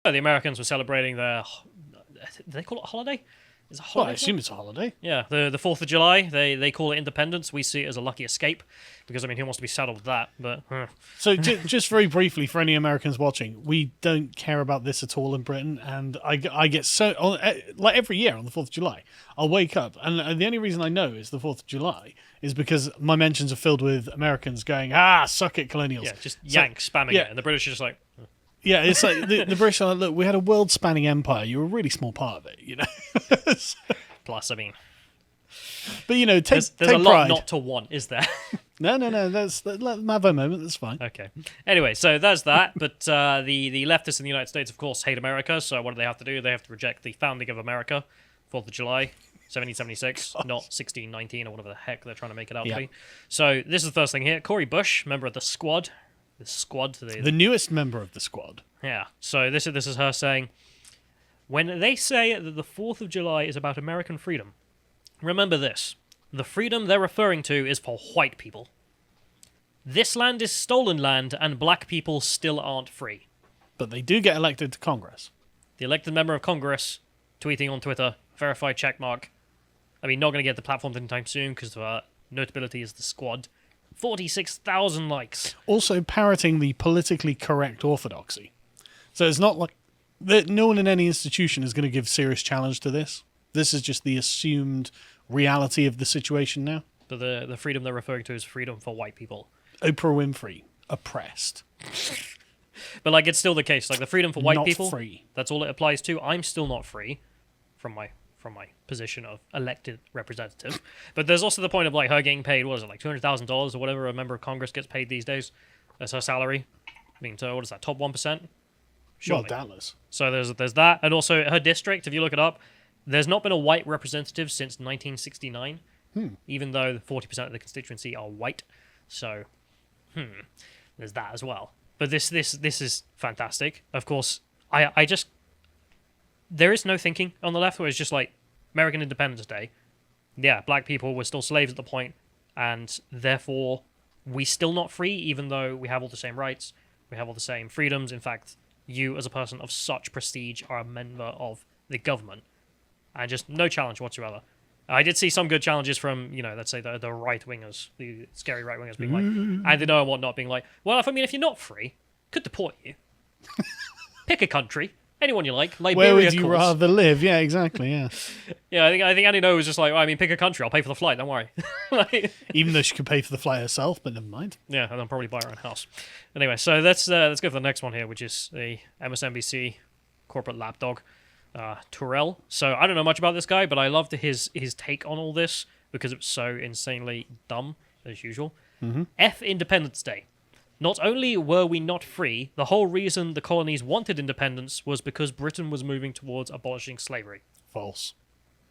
Oh, the Americans were celebrating their. Do they call it a holiday? Is it a Well, holiday? I assume it's a holiday. Yeah, the 4th of July. They call it Independence. We see it as a lucky escape because I mean, who wants to be saddled with that? But So just very briefly, for any Americans watching, we don't care about this at all in Britain, and I get so like every year on the 4th of July, I'll wake up, and the only reason I know is the 4th of July is because my mentions are filled with Americans going, suck it, colonials. yeah, just yank spamming it, and the British are just like. Yeah, it's like the British are like, look, we had a world-spanning empire. You were a really small part of it, you know. Plus, I mean, but you know, there's take a lot pride. not to want, is there? No. Let them have a moment. That's fine. Okay. Anyway, so there's that. But the leftists in the United States, of course, hate America. So what do they have to do? They have to reject the founding of America, 4th of July, 1776, not 1619 or whatever the heck they're trying to make it out to be. So this is the first thing here. Cori Bush, member of the Squad. The newest member of the Squad. Yeah. So this is her saying, when they say that the 4th of July is about American freedom, remember this. The freedom they're referring to is for white people. This land is stolen land, and black people still aren't free. But they do get elected to Congress. The elected member of Congress, tweeting on Twitter, verified checkmark. I mean, not going to get the platform anytime soon because notability is the Squad. 46,000 likes. Also parroting the politically correct orthodoxy. So it's not like no one in any institution is going to give serious challenge to this. This is just the assumed reality of the situation now. But the freedom they're referring to is freedom for white people. Oprah Winfrey, oppressed. But like, it's still the case. Like, the freedom for white Not people, free. that's all it applies to. I'm still not free from my position of elected representative. But there's also the point of like her getting paid, what is it, like $200,000 or whatever a member of Congress gets paid these days? That's her salary. I mean, so what is that, top 1%? Well, doubtless. So there's that. And also her district, if you look it up, there's not been a white representative since 1969, even though 40% of the constituency are white. So, there's that as well. But this is fantastic. Of course, I just... There is no thinking on the left where it's just like, American Independence Day. Yeah, black people were still slaves at the point, and therefore we still not free, even though we have all the same rights, we have all the same freedoms. In fact, you as a person of such prestige are a member of the government. And just no challenge whatsoever. I did see some good challenges from, let's say the right-wingers, the scary right-wingers being like, and they know and whatnot, being like, well, if you're not free, could deport you. Pick a country. Anyone you like. Liberia, where would you course. rather live? Yeah, exactly, yeah. Yeah, I think Annie No was just like, well, pick a country. I'll pay for the flight. Don't worry. Even though she could pay for the flight herself, but never mind. Yeah, and then probably buy her own house. Anyway, so let's go for the next one here, which is the MSNBC corporate lapdog, Terrell. So I don't know much about this guy, but I loved his take on all this because it was so insanely dumb, as usual. F Independence Day. Not only were we not free, the whole reason the colonies wanted independence was because Britain was moving towards abolishing slavery. False.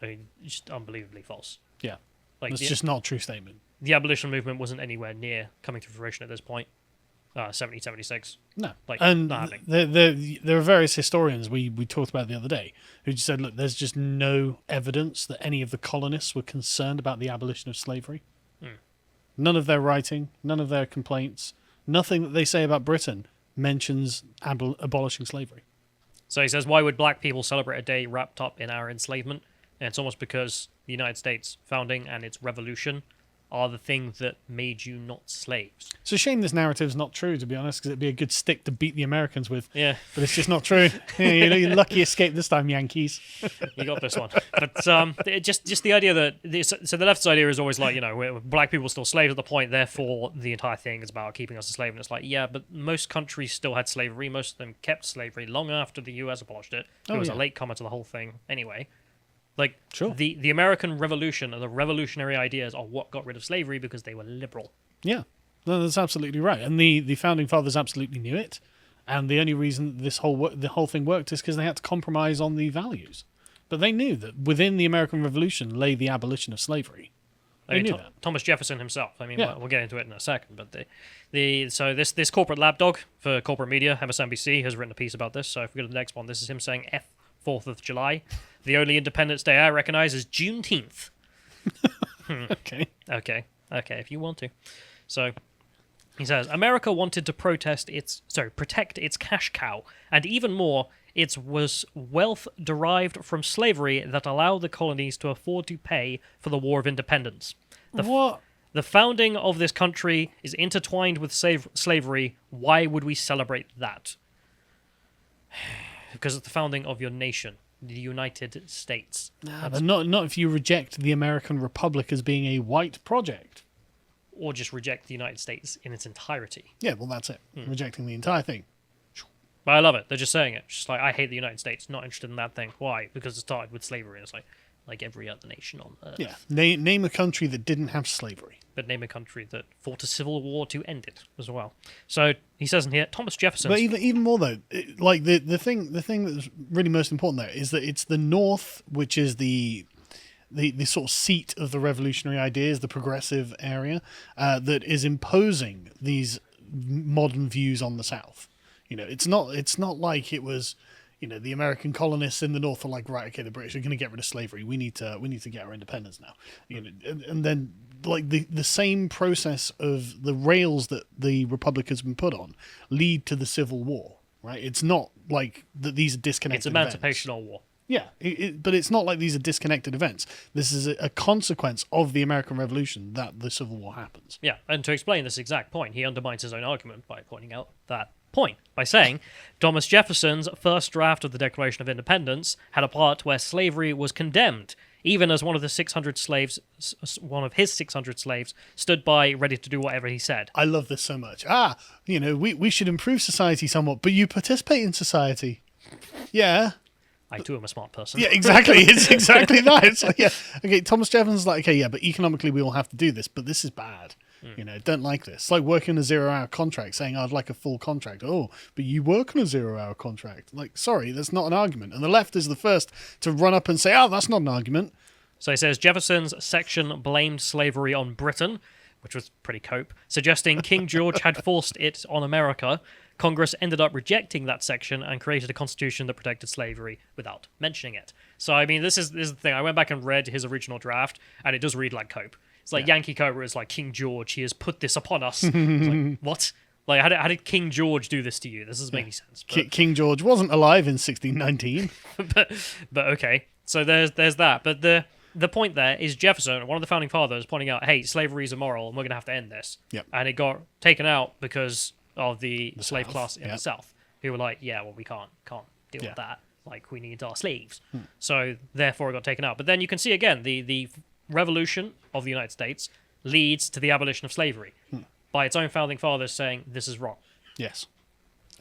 I mean, just unbelievably false. Yeah. Like That's just not a true statement. The abolition movement wasn't anywhere near coming to fruition at this point. 1776. No. Like, and not happening. there are various historians we talked about the other day who just said, look, there's just no evidence that any of the colonists were concerned about the abolition of slavery. None of their writing, none of their complaints, nothing that they say about Britain mentions abolishing slavery. So he says, why would black people celebrate a day wrapped up in our enslavement? And it's almost because the United States founding and its revolution are the things that made you not slaves. It's a shame this narrative's not true, to be honest, because it'd be a good stick to beat the Americans with. Yeah. But it's just not true. You're lucky escape this time, Yankees. You got this one. But just the idea that... So the left's idea is always like, black people were still slaves at the point, therefore the entire thing is about keeping us a slave. And it's like, yeah, but most countries still had slavery. Most of them kept slavery long after the US abolished it. It was a latecomer to the whole thing anyway. Like, sure. The American Revolution and the revolutionary ideas are what got rid of slavery because they were liberal. Yeah, no, that's absolutely right. And the founding fathers absolutely knew it. And the only reason the whole thing worked is because they had to compromise on the values. But they knew that within the American Revolution lay the abolition of slavery. They knew that. Thomas Jefferson himself. I mean, we'll get into it in a second. But so this corporate lapdog for corporate media, MSNBC, has written a piece about this. So if we go to the next one, this is him saying F 4th of July. The only Independence Day I recognize is Juneteenth. Okay. Okay, if you want to. So, He says, America wanted to protect its cash cow, and even more, it was wealth derived from slavery that allowed the colonies to afford to pay for the War of Independence. What? The founding of this country is intertwined with slavery. Why would we celebrate that? Because it's the founding of your nation, the United States. But not if you reject the American Republic as being a white project. Or just reject the United States in its entirety. Yeah, well, that's it. Rejecting the entire thing. But I love it. They're just saying it. Just like, I hate the United States. Not interested in that thing. Why? Because it started with slavery. It's like every other nation on Earth. Yeah. Name a country that didn't have slavery. But name a country that fought a civil war to end it as well. So he says in here, Thomas Jefferson. But even more though, like the thing that's really most important there is that it's the North, which is the sort of seat of the revolutionary ideas, the progressive area, that is imposing these modern views on the South. You know, it's not like it was, you know, the American colonists in the North are like, right, okay, the British are going to get rid of slavery. We need to get our independence now. You know, and then like the same process of the rails that the Republic has been put on lead to the Civil War, right? It's not like that these are disconnected. It's emancipational war. Yeah, but it's not like these are disconnected events. This is a consequence of the American Revolution that the Civil War happens. Yeah, and to explain this exact point, he undermines his own argument by pointing out that point, by saying Thomas Jefferson's first draft of the Declaration of Independence had a part where slavery was condemned, even as one of his 600 slaves stood by ready to do whatever he said. I love this so much. You know, we should improve society somewhat, but you participate in society. Yeah. I too am a smart person. Yeah, exactly. It's exactly that. It's like, yeah, okay, Thomas Jefferson's like, okay, yeah, but economically we all have to do this, but this is bad. You know, don't like this. It's like working a 0-hour contract, saying I'd like a full contract. Oh, but you work on a 0-hour contract. Like, sorry, that's not an argument. And the left is the first to run up and say, oh, that's not an argument. So he says Jefferson's section blamed slavery on Britain, which was pretty cope, suggesting King George had forced it on America. Congress ended up rejecting that section and created a constitution that protected slavery without mentioning it. So, I mean, this is the thing. I went back and read his original draft, and it does read like cope. It's like Yankee Cobra is like King George. He has put this upon us. It's like, what? Like, how did King George do this to you? This doesn't make any sense. But... King George wasn't alive in 1619. but okay. So there's that. But the point there is Jefferson, one of the founding fathers, pointing out, hey, slavery is immoral, and we're going to have to end this. Yep. And it got taken out because of the slave South. class in the South, who were like, yeah, well, we can't deal with that. Like, we need our slaves. So therefore it got taken out. But then you can see again, the revolution of the United States leads to the abolition of slavery by its own founding fathers saying this is wrong. Yes.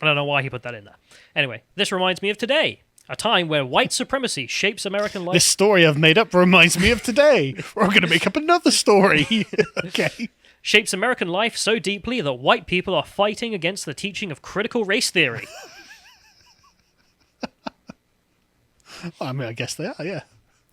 I don't know why he put that in there. Anyway, this reminds me of today, a time where white supremacy shapes American life. This story I've made up reminds me of today. We're going to make up another story. Okay. Shapes American life so deeply that white people are fighting against the teaching of critical race theory. I mean, I guess they are, yeah.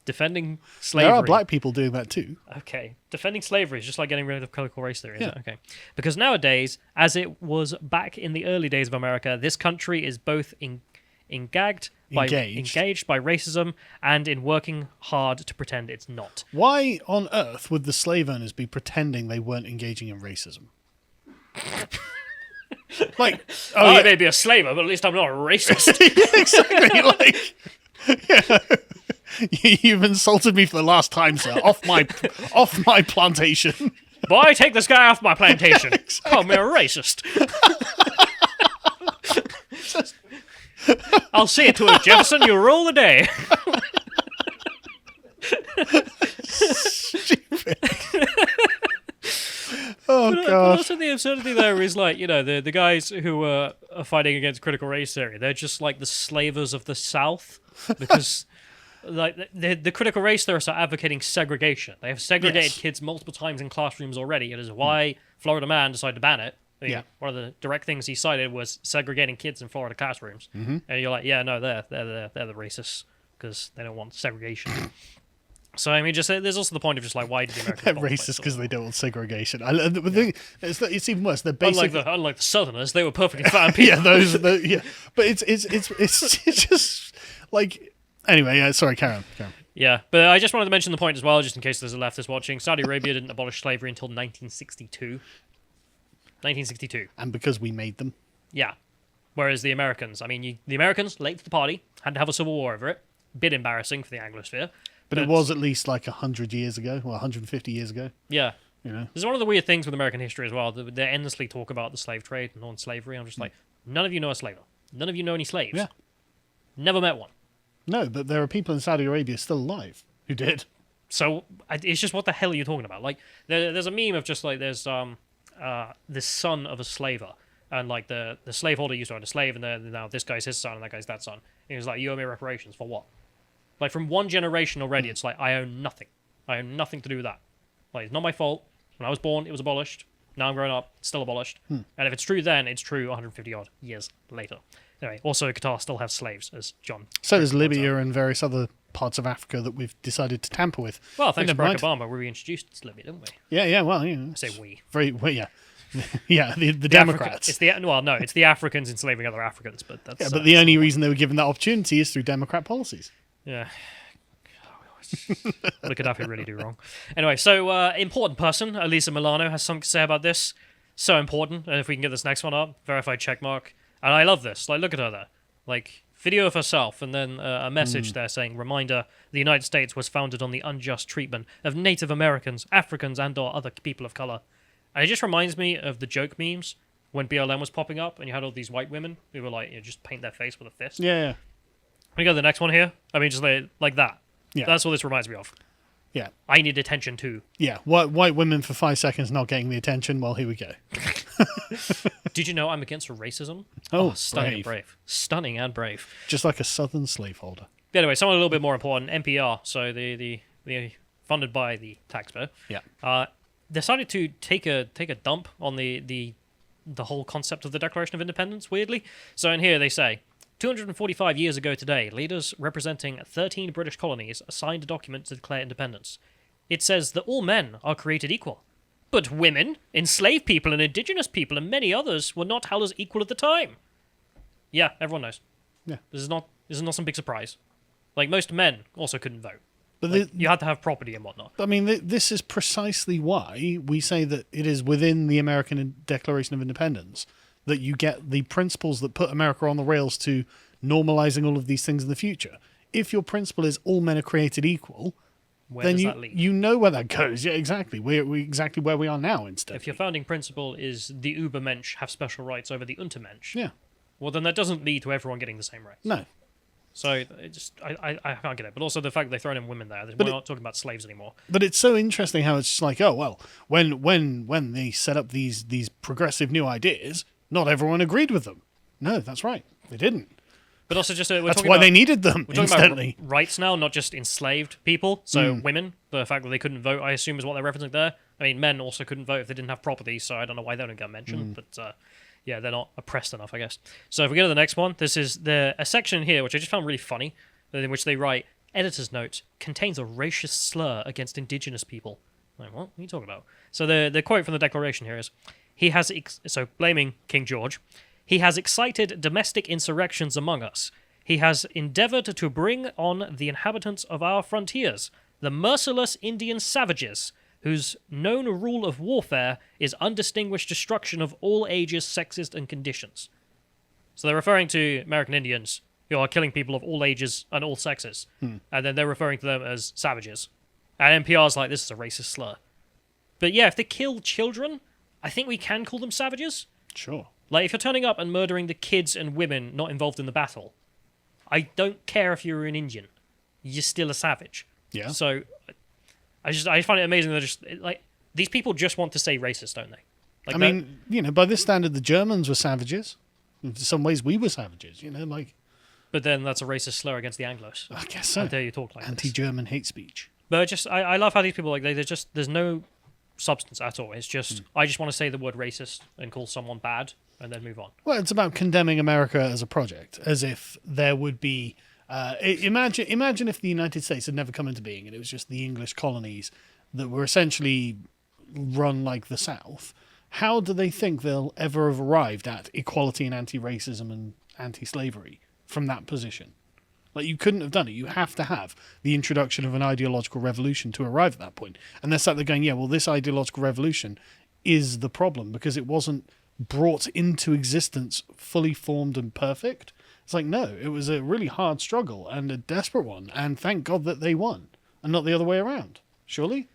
Defending slavery. There are black people doing that too. Okay. Defending slavery is just like getting rid of critical race theory, is it? Okay. Because nowadays, as it was back in the early days of America, this country is both engaged by racism and in working hard to pretend it's not. Why on earth would the slave owners be pretending they weren't engaging in racism? Like, I may be a slaver, but at least I'm not a racist. Yeah, exactly. Like, yeah. You've insulted me for the last time, sir. Off my plantation. Boy, take this guy off my plantation. Exactly. Call me a racist. I'll see it to it, Jefferson. You rule the day. Stupid. Oh, but God. also the absurdity there is like, you know, the guys who are fighting against critical race theory, they're just like the slavers of the South because... Like the critical race theorists are advocating segregation. They have segregated kids multiple times in classrooms already. It is why Florida Man decided to ban it. One of the direct things he cited was segregating kids in Florida classrooms. And you're like, yeah, no, they're the racists because they don't want segregation. So I mean, just there's also the point of just like, why did the Americans? They're racist because they don't want segregation. It's even worse. They're basically unlike the Southerners, they were perfectly fine people. But it's just like. Anyway, sorry, carry on. Yeah, but I just wanted to mention the point as well, just in case there's a leftist watching. Saudi Arabia didn't abolish slavery until 1962. 1962. And because we made them. Yeah. Whereas the Americans, I mean, the Americans, late to the party, had to have a civil war over it. Bit embarrassing for the Anglosphere. But it was at least like 100 years ago, or 150 years ago. Yeah. You know? This is one of the weird things with American history as well. They endlessly talk about the slave trade and non-slavery. I'm just like, none of you know a slaver. None of you know any slaves. Yeah. Never met one. No, but there are people in Saudi Arabia still alive who did. So it's just, what the hell are you talking about? Like, there's a meme of just like, there's the son of a slaver, and like the slaveholder used to own a slave, and then now this guy's his son and that guy's that son. And he was like, you owe me reparations for what? Like, from one generation already, it's like, I own nothing. I own nothing to do with that. Like, it's not my fault. When I was born, it was abolished. Now I'm grown up, it's still abolished. And if it's true then, it's true 150 odd years later. Anyway, also Qatar still have slaves, as John. So does Libya and various other parts of Africa that we've decided to tamper with. Well, thanks to Barack Obama, we reintroduced Libya, didn't we? Yeah, well, you know. I say we. Well, yeah. Yeah, the Democrats. It's the Africans enslaving other Africans, but that's... Yeah, but the only reason they were given that opportunity is through Democrat policies. Yeah. What did Gaddafi really do wrong? Anyway, so important person, Elisa Milano, has something to say about this. So important. And if we can get this next one up, verified checkmark. And I love this. Like, look at her there. Like, video of herself, and then a message there saying, reminder, the United States was founded on the unjust treatment of Native Americans, Africans, and or other people of color. And it just reminds me of the joke memes when BLM was popping up, and you had all these white women who were like, just paint their face with a fist. Yeah. We go to the next one here. I mean, just like that. Yeah. That's what this reminds me of. Yeah. I need attention too. Yeah. White women for 5 seconds not getting the attention. Well, here we go. Did you know I'm against racism? Oh, stunning and brave. Stunning and brave. Just like a southern slaveholder. But anyway, someone a little bit more important, NPR, so the funded by the taxpayer. Yeah. Decided to take a dump on the whole concept of the Declaration of Independence, weirdly. So in here they say, 245 years ago today, leaders representing 13 British colonies signed a document to declare independence. It says that all men are created equal. But women, enslaved people, and indigenous people, and many others were not held as equal at the time. Yeah, everyone knows. Yeah. This is not some big surprise. Like, most men also couldn't vote. But like, you had to have property and whatnot. I mean, this is precisely why we say that it is within the American Declaration of Independence that you get the principles that put America on the rails to normalizing all of these things in the future. If your principle is all men are created equal, where then does that lead? You know where that goes. Yeah, exactly. We're exactly where we are now instead. If your founding principle is the Übermensch have special rights over the Untermensch, yeah, well, then that doesn't lead to everyone getting the same rights. No. So I can't get it. But also the fact that they're throwing in women there. We're not talking about slaves anymore. But it's so interesting how it's just like, oh, well, when they set up these progressive new ideas, not everyone agreed with them. No, that's right. They didn't. But also just that's why they needed them. We're talking instantly. about rights now, not just enslaved people. So women, the fact that they couldn't vote, I assume, is what they're referencing there. I mean, men also couldn't vote if they didn't have property. So I don't know why they don't get mentioned. But yeah, they're not oppressed enough, I guess. So if we go to the next one, this is a section here which I just found really funny, in which they write, editor's note, contains a racist slur against indigenous people. Like, what are you talking about? So the quote from the Declaration here is, he has, so blaming King George, he has excited domestic insurrections among us. He has endeavored to bring on the inhabitants of our frontiers, the merciless Indian savages, whose known rule of warfare is undistinguished destruction of all ages, sexes, and conditions. So they're referring to American Indians who are killing people of all ages and all sexes. And then they're referring to them as savages. And NPR's like, this is a racist slur. But yeah, if they kill children, I think we can call them savages. Sure. Like, if you're turning up and murdering the kids and women not involved in the battle, I don't care if you're an Indian. You're still a savage. Yeah. So I find it amazing that just like these people just want to say racist, don't they? Like, I mean, you know, by this standard, the Germans were savages. In some ways, we were savages. You know, like. But then that's a racist slur against the Anglos. I guess so. How dare you talk like Anti-German hate speech. But I love how these people there's no substance at all. It's just I just want to say the word racist and call someone bad and then move on. Well, it's about condemning America as a project, as if there would be. Imagine if the United States had never come into being and it was just the English colonies that were essentially run like the South. How do they think they'll ever have arrived at equality and anti-racism and anti-slavery from that position? Like, you couldn't have done it. You have to have the introduction of an ideological revolution to arrive at that point. And they're sat there going, yeah, well, this ideological revolution is the problem, because it wasn't brought into existence fully formed and perfect. It's like, no, it was a really hard struggle and a desperate one, and thank God that they won, and not the other way around. Surely?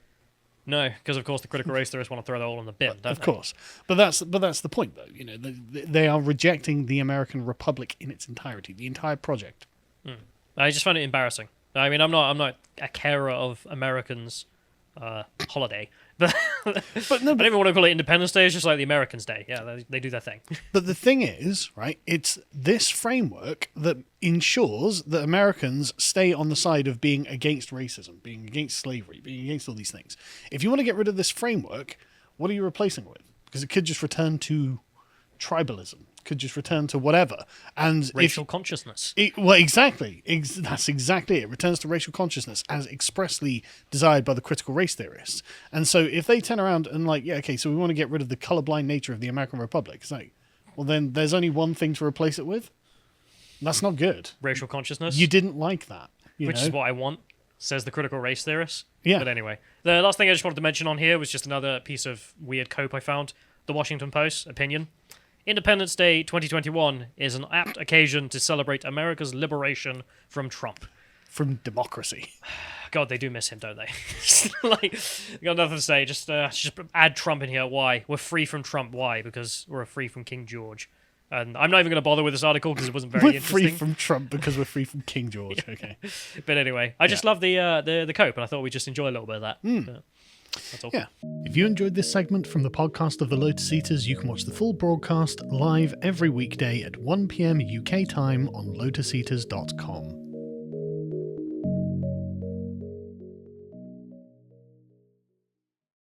No, because of course the critical race theorists want to throw that all in the bin, don't Of they? course. But that's the point, though. You know, they are rejecting the American Republic in its entirety, the entire project. I just find it embarrassing. I mean, I'm not a carer of Americans' holiday, but But I don't even want to call it Independence Day. It's just like the Americans' Day. Yeah, they do their thing. But the thing is, right, it's this framework that ensures that Americans stay on the side of being against racism, being against slavery, being against all these things. If you want to get rid of this framework, what are you replacing it with? Because it could just return to tribalism, could just return to whatever. And Racial consciousness. well, exactly. That's exactly it. It returns to racial consciousness as expressly desired by the critical race theorists. And so if they turn around and like, yeah, okay, so we want to get rid of the colorblind nature of the American Republic, it's like, well, then there's only one thing to replace it with. That's not good. Racial consciousness. You didn't like that. Which is what I want, says the critical race theorists. Yeah. But anyway, the last thing I just wanted to mention on here was just another piece of weird cope I found. The Washington Post opinion. Independence Day 2021 is an apt occasion to celebrate America's liberation from Trump. From democracy. God, they do miss him, don't they? Like, got nothing to say. Just add Trump in here. Why? We're free from Trump. Why? Because we're free from King George. And I'm not even going to bother with this article because it wasn't very We're interesting. free from Trump because we're free from King George. Okay. But anyway, I just love the cope, and I thought we'd just enjoy a little bit of that. But that's all. Yeah. If you enjoyed this segment from the podcast of the Lotus Eaters, you can watch the full broadcast live every weekday at 1 p.m. UK time on lotuseaters.com.